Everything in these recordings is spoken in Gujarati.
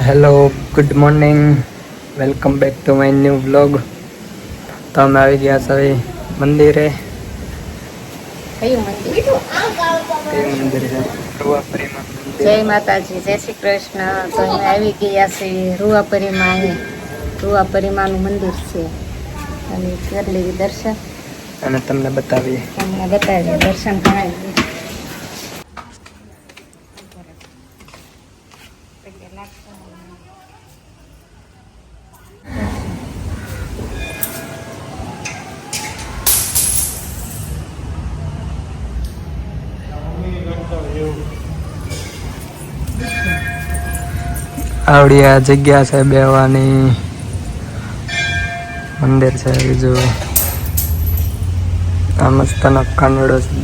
Hello, good morning, welcome back to my new vlog. તો અમે આવી ગયા છે મંદિરે. કયું મંદિર? કયું મંદિર છે? રૂવાપરીમાં મંદિર. જય માતાજી, જય શ્રી કૃષ્ણ. તો અમે આવી ગયા છીએ રૂવાપરીમાં. રૂવાપરીમાનું મંદિર છે અને કરી લેવી દર્શન અને તમને બતાવીએ. દર્શન કરાવીએ. આવડી આ જગ્યા છે બેવાની. મંદિર છે બીજું આ મસ્તનો કાનડો છે.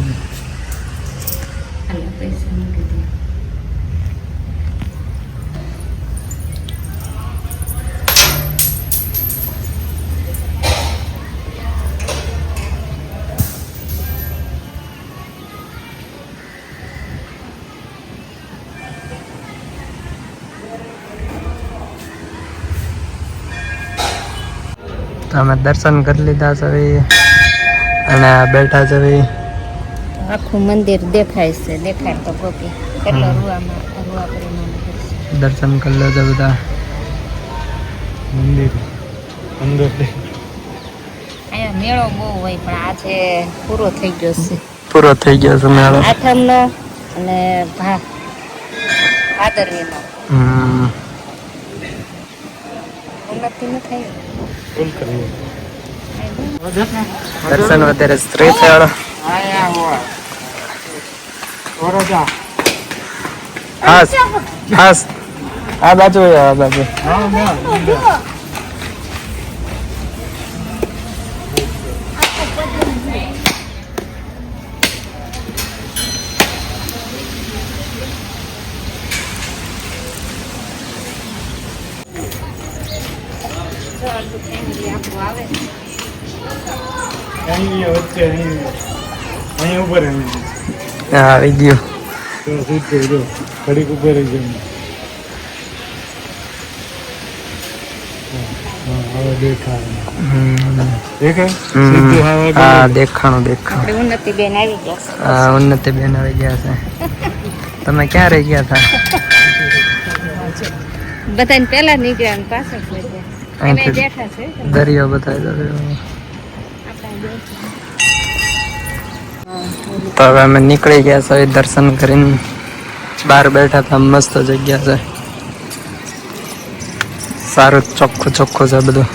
અમે દર્શન કરી લીધા છે અને બેઠા છે. આખું મંદિર દેખાય છે, દેખાય તો ગોપી કેટલો રૂવાપરીમાનું દર્શન કરી લો બધા. મંદિર અંદર અહીંયા મેળો બહુ હોય પણ આજે પૂરો થઈ ગયો છે. પૂરો થઈ ગયો છે મેળો. આઠમનો અને ભાદરવીનો. ઉન્નતિ ન થાય. દર્શન વધારે શ્રીફળ. આ બાજુ આ બાજુ. આવી ગયું. ઘડીક ઉપર દેખાણું. ઉન્નતિબેન આવી ગયા. ઉન્નતિબેન આવી ગયા છે. તમે ક્યાં રહી ગયા હતા? બધાને પેલા નીકળ્યા ને પાછળ બેઠા છે. દરિયો બતાવી. તો હવે અમે નીકળી ગયા છે દર્શન કરીને. બહાર બેઠા હતા. મસ્ત જગ્યા છે, સારું ચોખ્ખું ચોખ્ખું છે બધું.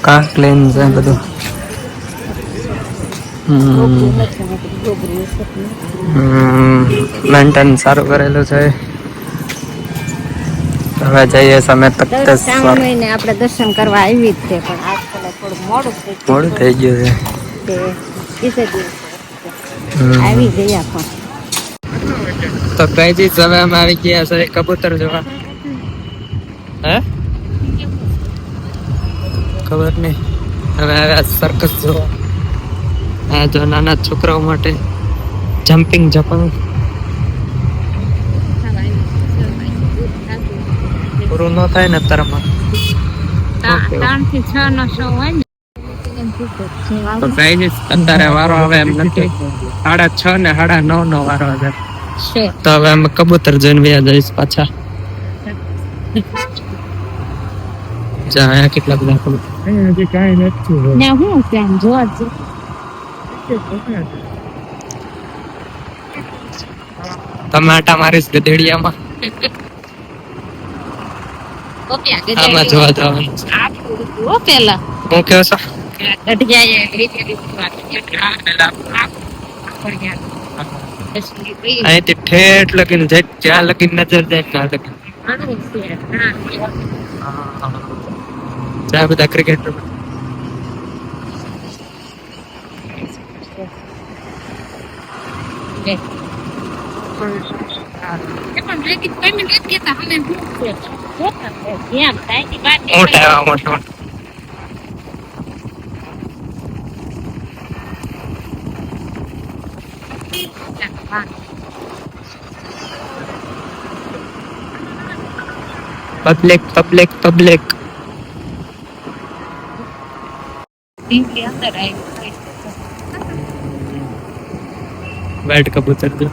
કા ક્લીન છે બધું. મેન્ટેન સારું કરેલું છે. હવે જઈએ અમે તખ્તેશ્વર. આપણે દર્શન કરવા આવી જ છે પણ આજકાલ થોડું મોડું થઈ ગયું છે. આવી ગયા પણ તો કઈ ચીજ હવે અમે આવી ગયા છે કબૂતર જોવા. હે ખબર નહીં. હવે આવ્યા સર્કસ જોવા. આ જો નાના છોકરાઓ માટે જમ્પિંગ જપંગ. પૂરું ન થાય ને તરમાં. 3 થી 6 નો શો હોય ને. તો કઈ અત્યારે વારો આવે એમ નથી. 6:30 ને 9:30 નો વારો આવે. તો હવે અમે કબૂતર જોઈને વ્યા જઈશ પાછા. અહીંયા કેટલા બધા કબૂતર. ટમાટા મારીશ ગધેડિયામાં. આમાં જોવા જવાનું. પેલા હું કહો છો? અહીંથી ઠેઠ લગીને જાય, જ્યાં લગીને નજર જાય ત્યાં લગીને. જ્યાં બધા ક્રિકેટર. મોટા પબ્લિક પબ્લિક પબ્લિક. ટીવી અંદર આવી વાઈટ કબૂતર જો.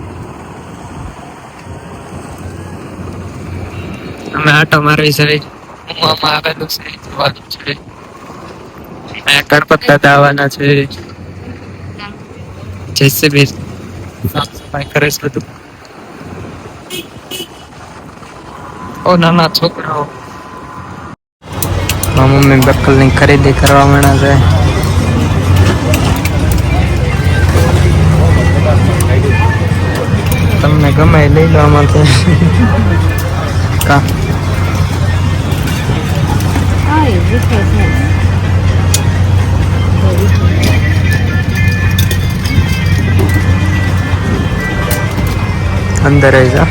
અમે આટો મારવી છે. હું આમાં આવેલું છે જોવાનું છે. અહીંયા ગણપત દાદા આવવાના છે. જેસીબી સાફ સફાઈ કરે છે બધું. ઓ નાના છોકરાઓ. મારા મમ્મી બકલની ખરીદી કરવા માંડ્યા છે. તમને ગમે એ લઈ લો આમાંથી. કા હા એ વિશે છે અંદર આવી જા.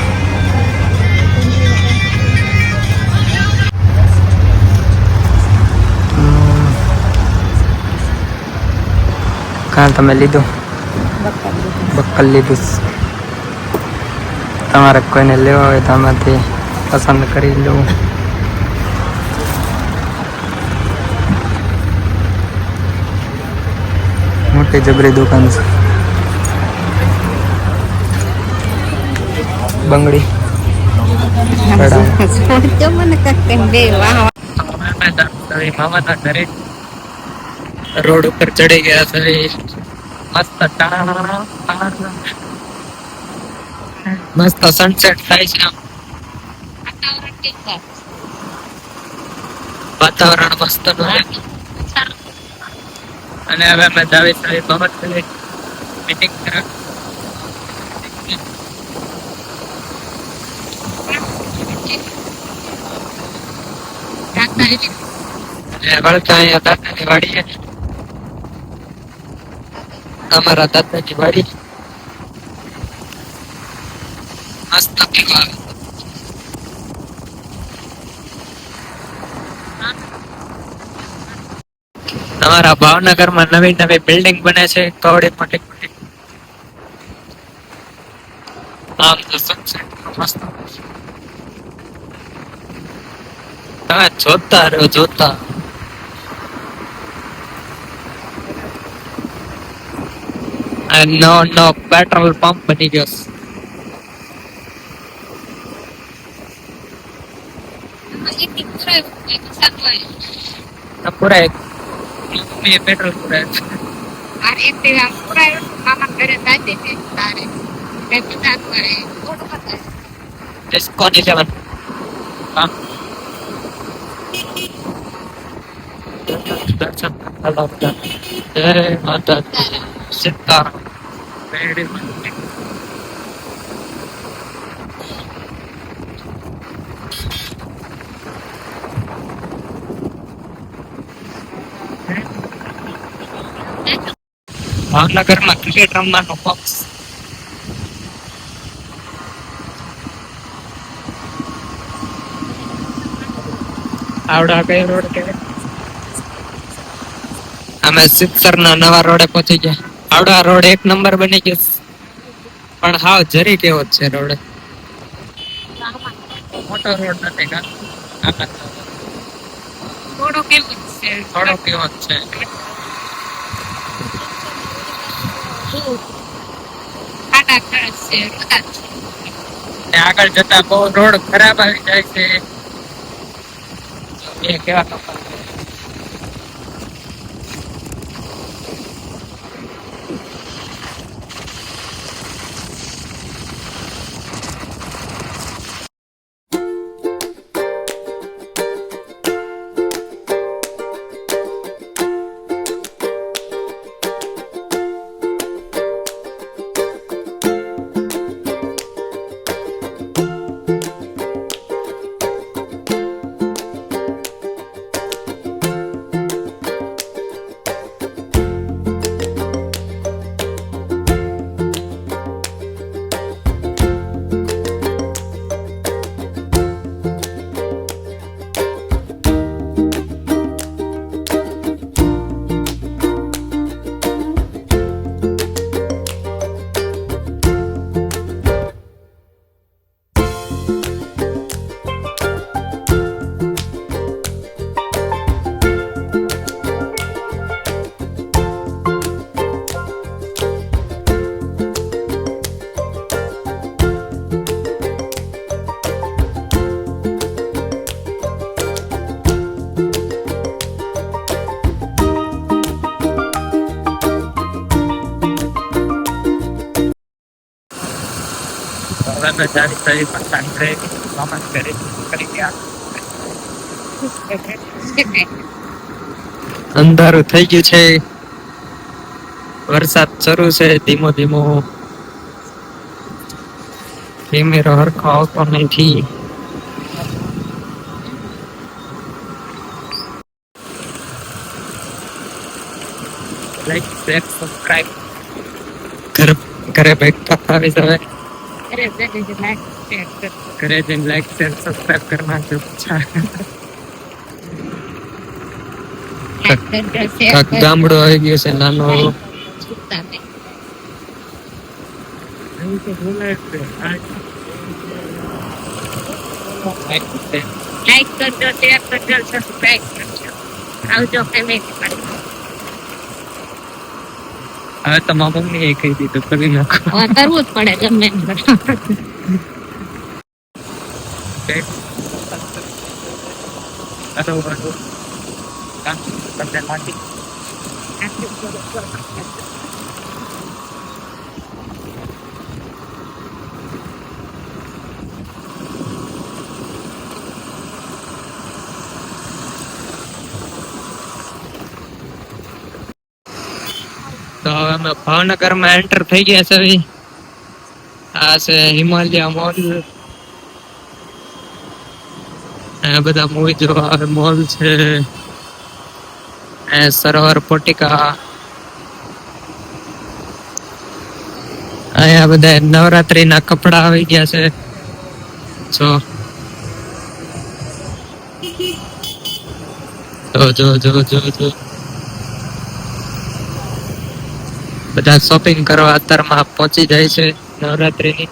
કાં તમે લીધું? બક્કલ લીધું. તમારે કોઈને લેવા હોય તો આમાંથી પસંદ કરી લઉં. મોટી જબરી દુકાન છે. બંગડી જો મને કઈ બે વાહ મામાના ઘરે રોડ ઉપર ચડી ગયા છે. મસ્ત મસ્ત સનસેટ થાય છે. વાતાવરણ મસ્ત નું છે. અને હવે અમે દાવી સાહેબ બાબત કરી મીટિંગ કરવા. વળતા અહીંયા દાદાની વાડી છે. અમારા દાદાની વાડી મસ્ત પીવા. તમારા ભાવનગરમાં નવી નવી બિલ્ડિંગ બને છે. કવડે મોટી મોટી. આમ તો સનસેટ મસ્ત. તમે જોતા રહ્યો જોતા. નો પેટ્રોલ પંપ બની ગયો. પૂરા પેટ્રોલ કોની લેવાનું? દર્શન જય માતા સીતારામ. ભાવનગરમાં ક્રિકેટ રમવાનો પક્ષ. આવડા કઈ રોડ કહેવાય? અમે સિત્સર ના નવા રોડે પહોંચી ગયા. આવડા રોડ એક નંબર બની ગયો. પણ હાવ જરી કેવો જ છે રોડ. મોટો રોડ નથી કા. થોડો કેવો જ છે. થોડો કેવો જ છે. આગળ જતા બહુ રોડ ખરાબ આવી જાય છે. એ કેવા કપા. હવે અમે જાણી થઈ પતંગ રે મામા કરી ગયા અંધારું થઈ ગયું છે વરસાદ શરૂ છે ધીમો ધીમો કેમેરો હરખો આવતો નથી લાઈક શેર સબસ્ક્રાઇબ ઘરે બેક આવી જવે ઘરે જઈને લાઈક શેર સબસ્ક્રાઇબ કરી નાખજો કાક ગામડો આવી ગયો છે નાનો લાઈક કરજો શેર કરજો સબસ્ક્રાઇબ કરજો આવજો ફેમિલી હવે તો મારા મમ્મી એ કહી દીધું કરી નાખો કરવું જ પડે ગમે તો હવે અમે ભાવનગર માં એન્ટર થઈ ગયા છે આ છે હિમાલય મોલ આ બધા મૂવી જોવા મોલ છે સરોવર પોટિકા અહીંયા બધા નવરાત્રી ના કપડા આવી ગયા છે જો બધા શોપિંગ કરવા અત્યારમાં પહોંચી જાય છે નવરાત્રીની